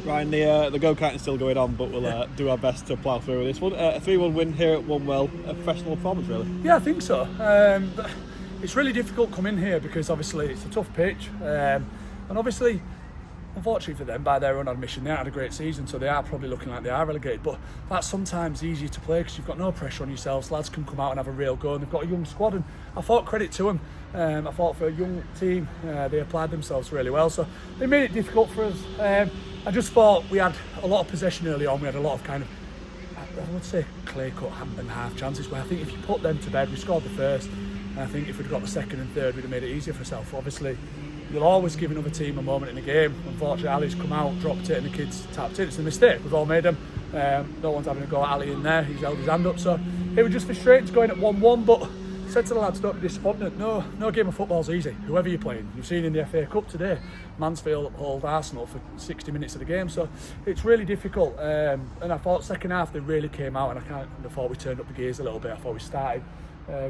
Ryan, the go-karting is still going on, but we'll do our best to plough through this one. A 3-1 win here at Wombwell, a professional performance, really. Yeah, I think so. It's really difficult coming here because obviously it's a tough pitch, and obviously, unfortunately for them, by their own admission, they had a great season, so they are probably looking like they are relegated. But that's sometimes easier to play because you've got no pressure on yourselves. Lads can come out and have a real go, and they've got a young squad. And I thought credit to them. I thought for a young team, they applied themselves really well. So they made it difficult for us. I just thought we had a lot of possession early on. We had a lot of kind of, I would say, clear-cut hand and half chances. Where I think if you put them to bed, we scored the first. And I think if we'd got the second and third, we'd have made it easier for ourselves. Obviously, you'll always give another team a moment in the game. Unfortunately, Ali's come out, dropped it, and the kids tapped it. It's a mistake. We've all made them. No one's having a go at Ali in there. He's held his hand up. So it was just frustrating to go in at 1-1. But I said to the lads, don't be disappointed. No game of football's easy, whoever you're playing. You've seen in the FA Cup today, Mansfield hold Arsenal for 60 minutes of the game. So it's really difficult. And I thought second half they really came out, and I thought we turned up the gears a little bit. I thought we started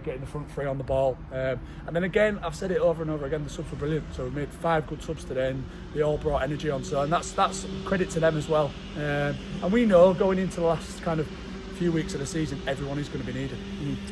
getting the front three on the ball, and then again, I've said it over and over again, the subs were brilliant. So we made 5 good subs today, and they all brought energy on. So, and that's credit to them as well. And we know going into the last kind of few weeks of the season, everyone is going to be needed.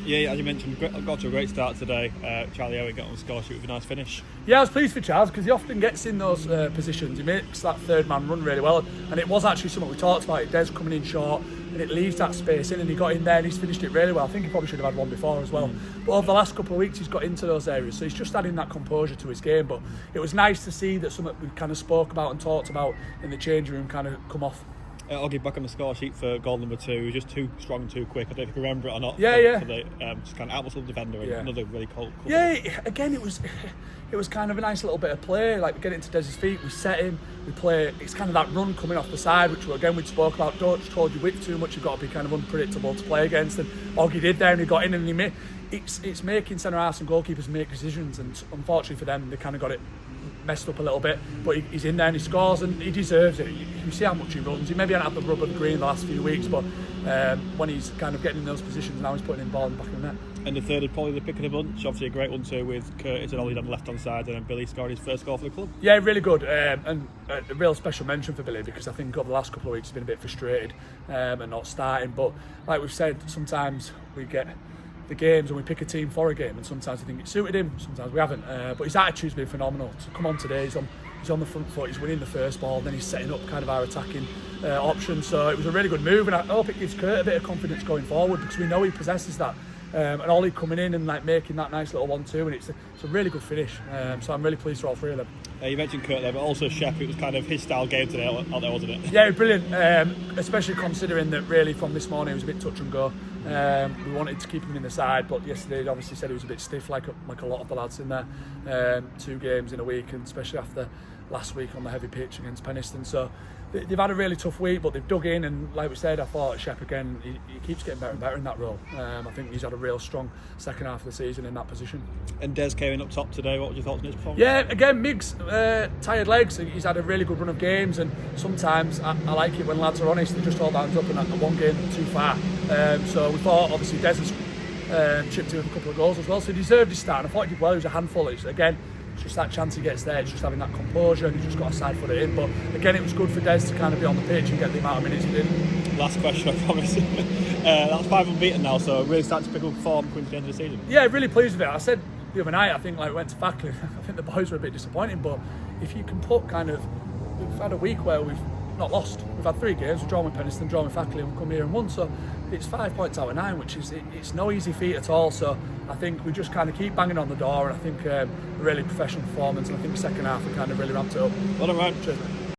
Yeah, as you mentioned, got to a great start today. Charlie Owen got on the score sheet with a nice finish. Yeah, I was pleased for Charles because he often gets in those positions. He makes that third man run really well, and it was actually something we talked about. Des coming in short, and it leaves that space in, and he got in there and he's finished it really well. I think he probably should have had one before as well. But over the last couple of weeks, he's got into those areas, so he's just adding that composure to his game. But it was nice to see that something we kind of spoke about and talked about in the changing room kind of come off. Oggy back on the score sheet for goal number 2. He was just too strong and too quick. I don't know if you remember it or not. Yeah. For the just kind of outmuscled defender and another really cool. Yeah, again, it was kind of a nice little bit of play. Like we get into Des's feet, we set him, we play. It's kind of that run coming off the side, which again we spoke about. Don't just hold your width too much. You've got to be kind of unpredictable to play against. And Oggy did there, and he got in and he made. It's making centre halves and goalkeepers make decisions, and unfortunately for them, they kind of got it messed up a little bit, but he's in there and he scores, and he deserves it. You see how much he runs. He maybe hadn't had the rub of the green the last few weeks, but when he's kind of getting in those positions, now he's putting in the ball in the back of the net. And the third is probably the pick of the bunch. Obviously a great one too, with Curtis and Ollie on the left hand side, and then Billy scored his first goal for the club. Yeah, really good, and a real special mention for Billy, because I think over the last couple of weeks he's been a bit frustrated and not starting, but like we've said, sometimes we get the games and we pick a team for a game, and sometimes we think it suited him, sometimes we haven't, but his attitude's been phenomenal. To come on today, he's on the front foot, he's winning the first ball, then he's setting up kind of our attacking option. So it was a really good move, and I hope it gives Kurt a bit of confidence going forward, because we know he possesses that, and Ollie coming in and like making that nice little 1-2, and it's a really good finish. So I'm really pleased for all three of them. You mentioned Kurt there, but also Shep. It was kind of his style game today out there, wasn't it? Yeah, brilliant, especially considering that really from this morning it was a bit touch and go. We wanted to keep him in the side, but yesterday he obviously said he was a bit stiff, like a lot of the lads in there. 2 games in a week, and especially after last week on the heavy pitch against Penistone. So they've had a really tough week, but they've dug in, and like we said, I thought Shep again, he keeps getting better and better in that role. I think he's had a real strong second half of the season in that position. And Des came in up top today. What were your thoughts on his performance? Yeah, again, Miggs, tired legs. He's had a really good run of games, and sometimes I like it when lads are honest. They just hold hands up, and that one game too far. So we thought obviously Des has chipped in with a couple of goals as well, so he deserved his start. And I thought he did well. He was a handful. It's just that chance he gets there, it's just having that composure, and he's just got to side foot it in. But again, it was good for Des to kind of be on the pitch and get the amount of minutes he did. Last question, I promise. That's 5 unbeaten now, so really starting to pick up form coming to the end of the season. Yeah, really pleased with it. I said the other night, I think like we went to Fackley, I think the boys were a bit disappointed, but if you can put we've had a week where we've not lost. We've had 3 games, we've drawn with Penistone, drawn with Fackley, and we've come here and won. So it's 5 points out of 9, which is it's no easy feat at all. So I think we just kind of keep banging on the door, and I think a really professional performance, and I think the second half we kind of really ramped it up. Well done, Ryan. Cheers, mate.